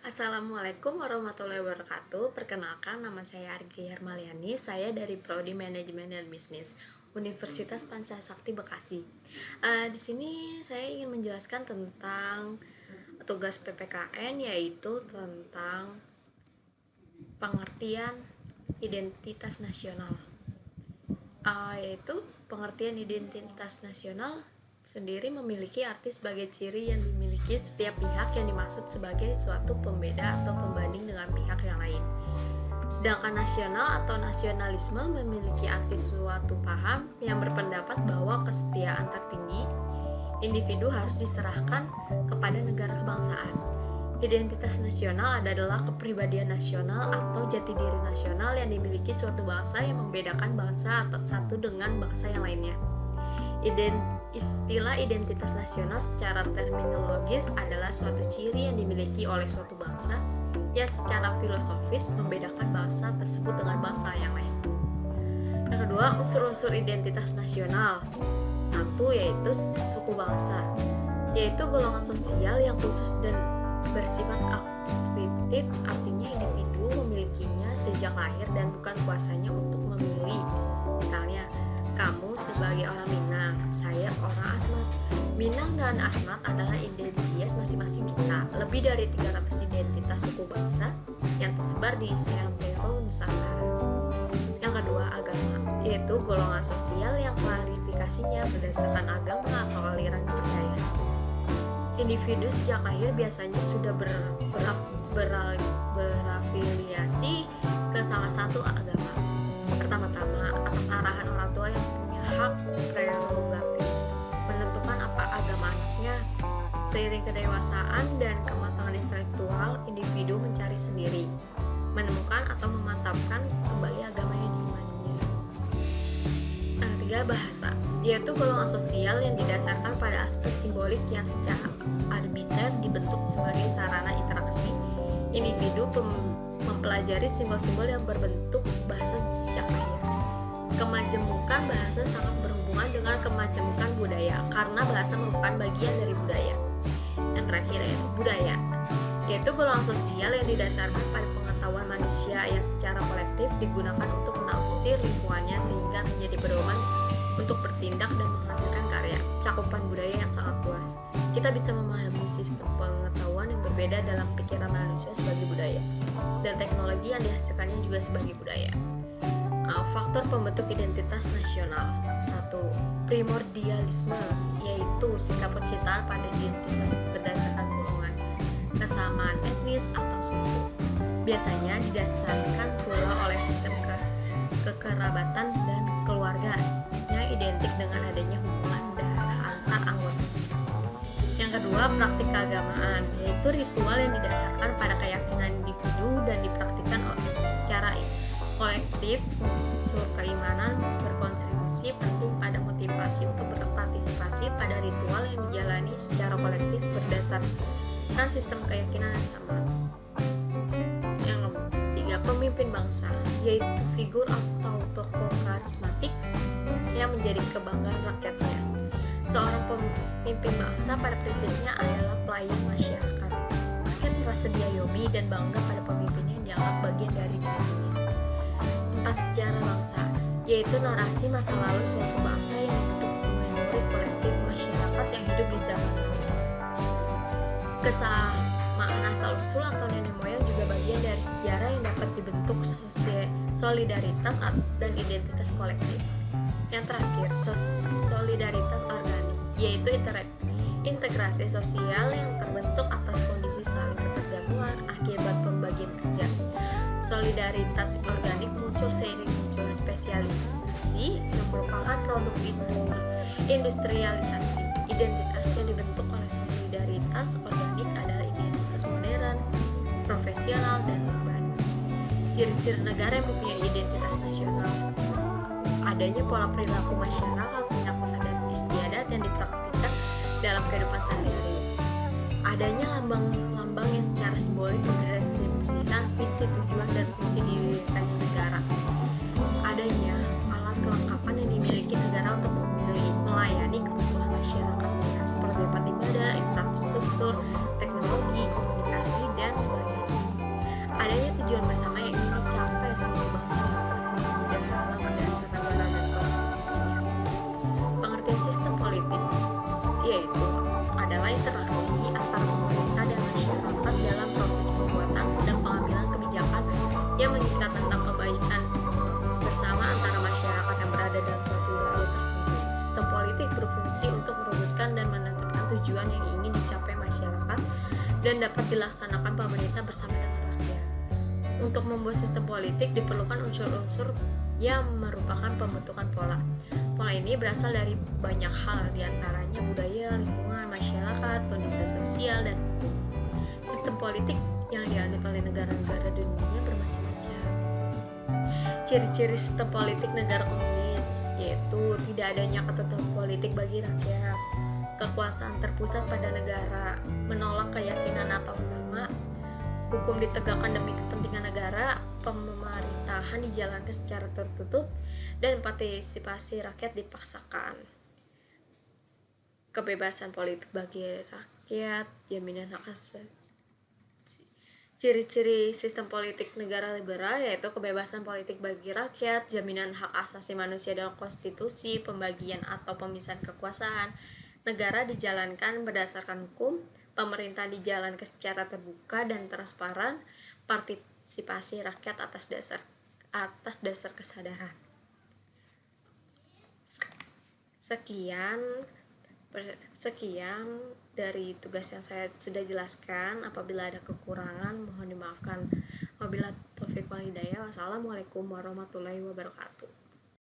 Assalamualaikum warahmatullahi wabarakatuh. Perkenalkan, nama saya Argi Hermaliani. Saya dari Prodi Manajemen dan Bisnis Universitas Pancasakti Bekasi. Di sini saya ingin menjelaskan tentang tugas PPKN, yaitu tentang pengertian identitas nasional. Yaitu pengertian identitas nasional sendiri memiliki arti sebagai ciri yang dimiliki setiap pihak yang dimaksud sebagai suatu pembeda atau pembanding dengan pihak yang lain. Sedangkan nasional atau nasionalisme memiliki arti suatu paham yang berpendapat bahwa kesetiaan tertinggi individu harus diserahkan kepada negara kebangsaan. Identitas nasional adalah kepribadian nasional atau jati diri nasional yang dimiliki suatu bangsa yang membedakan bangsa atau satu dengan bangsa yang lainnya. Istilah identitas nasional secara terminologis adalah suatu ciri yang dimiliki oleh suatu bangsa yang secara filosofis membedakan bangsa tersebut dengan bangsa yang lain. Yang kedua, unsur-unsur identitas nasional. Satu, yaitu suku bangsa, yaitu golongan sosial yang khusus dan bersifat aktif, artinya individu memilikinya sejak lahir dan bukan kuasanya untuk memilih. Misalnya, kamu sebagai orang Minang, saya orang Asmat. Minang dan Asmat adalah identitas masing-masing kita. Lebih dari 300 identitas suku bangsa yang tersebar di seantero Nusantara. Yang kedua, agama, yaitu golongan sosial yang klarifikasinya berdasarkan agama atau aliran kepercayaan. Individu sejak lahir biasanya sudah berafiliasi ke salah satu agama. Pertama-tama, atas arahan orang tua yang punya hak prerogatif menentukan apa agama anaknya. Seiring kedewasaan dan kematangan intelektual, individu mencari sendiri, menemukan atau memantapkan kembali agama yang diimaninya. Yang ketiga, bahasa, yaitu golongan sosial yang didasarkan pada aspek simbolik yang secara arbiter dibentuk sebagai sarana interaksi. Individu mempelajari simbol-simbol yang berbentuk bahasa sejak lahir. Kemajemukan bahasa sangat berhubungan dengan kemajemukan budaya, karena bahasa merupakan bagian dari budaya. Yang terakhir, yaitu budaya, yaitu golongan sosial yang didasarkan pada pengetahuan manusia yang secara kolektif digunakan untuk menaksir lingkungannya sehingga menjadi pedoman untuk bertindak dan menghasilkan karya. Cakupan budaya yang sangat luas. Kita bisa memahami sistem pengetahuan yang berbeda dalam pikiran manusia sebagai budaya, dan teknologi yang dihasilkannya juga sebagai budaya. Faktor pembentuk identitas nasional. 1. Primordialisme, yaitu sikap kecintaan pada identitas berdasarkan golongan, kesamaan etnis atau suku. Biasanya didasarkan pula oleh sistem kekerabatan dan keluarga yang identik dengan adanya hubungan darah antar anggota. Yang kedua, praktik keagamaan, yaitu ritual yang didasarkan pada keyakinan individu dan dipraktikkan secara kolektif. Unsur keimanan berkontribusi penting pada motivasi untuk berpartisipasi pada ritual yang dijalani secara kolektif berdasarkan sistem keyakinan yang sama. Yang ketiga, pemimpin bangsa, yaitu figur atau tokoh karismatik yang menjadi kebanggaan rakyatnya. Seorang pemimpin bangsa pada prinsipnya adalah pelayan masyarakat. Rakyat merasa diayomi dan bangga pada pemimpinnya yang dianggap bagian dari dirinya. 4. Sejarah bangsa, yaitu narasi masa lalu suatu bangsa yang membentuk memori kolektif masyarakat yang hidup di zaman itu. Kesamaan asal-usul atau nenek moyang juga bagian dari sejarah yang dapat dibentuk solidaritas dan identitas kolektif. Yang terakhir, solidaritas organik, yaitu integrasi sosial yang terbentuk atas kondisi saling ketergantungan akibat pembagian kerja. Solidaritas organik muncul seiring munculnya spesialisasi yang merupakan produk industrialisasi. Identitas yang dibentuk oleh solidaritas organik adalah identitas modern, profesional, dan urban. Ciri-ciri negara yang mempunyai identitas nasional: adanya pola perilaku masyarakat, pengakuan dan istiadat yang dipraktikkan dalam kehidupan sehari-hari. Adanya lambang-lambang yang secara simbolik mendeskripsikan visi, tujuan, dan fungsi didirikan negara. Adanya alat kelengkapan yang dimiliki negara untuk melayani kebutuhan masyarakatnya, seperti tempat ibadah, infrastruktur, teknologi, komunikasi, dan sebagainya. dan dapat dilaksanakan pemerintah bersama dengan rakyat. Untuk membuat sistem politik diperlukan unsur-unsur yang merupakan pembentukan pola. Pola ini berasal dari banyak hal, diantaranya budaya, lingkungan, masyarakat, kondisi sosial, dan hukum. Sistem politik yang dianut oleh negara-negara di dunia bermacam-macam. Ciri-ciri sistem politik negara komunis yaitu tidak adanya ketentuan politik bagi rakyat, kekuasaan terpusat pada negara, menolak keyakinan atau agama, hukum ditegakkan demi kepentingan negara, pemerintahan dijalankan secara tertutup, dan partisipasi rakyat dipaksakan. Kebebasan politik bagi rakyat, jaminan hak asasi. Ciri-ciri sistem politik negara liberal yaitu kebebasan politik bagi rakyat, jaminan hak asasi manusia dalam konstitusi, pembagian atau pemisahan kekuasaan, negara dijalankan berdasarkan hukum, pemerintah dijalankan secara terbuka dan transparan, partisipasi rakyat atas dasar kesadaran. Sekian dari tugas yang saya sudah jelaskan. Apabila ada kekurangan mohon dimaafkan. Wabillahi taufiq wal hidayah. Wassalamualaikum warahmatullahi wabarakatuh.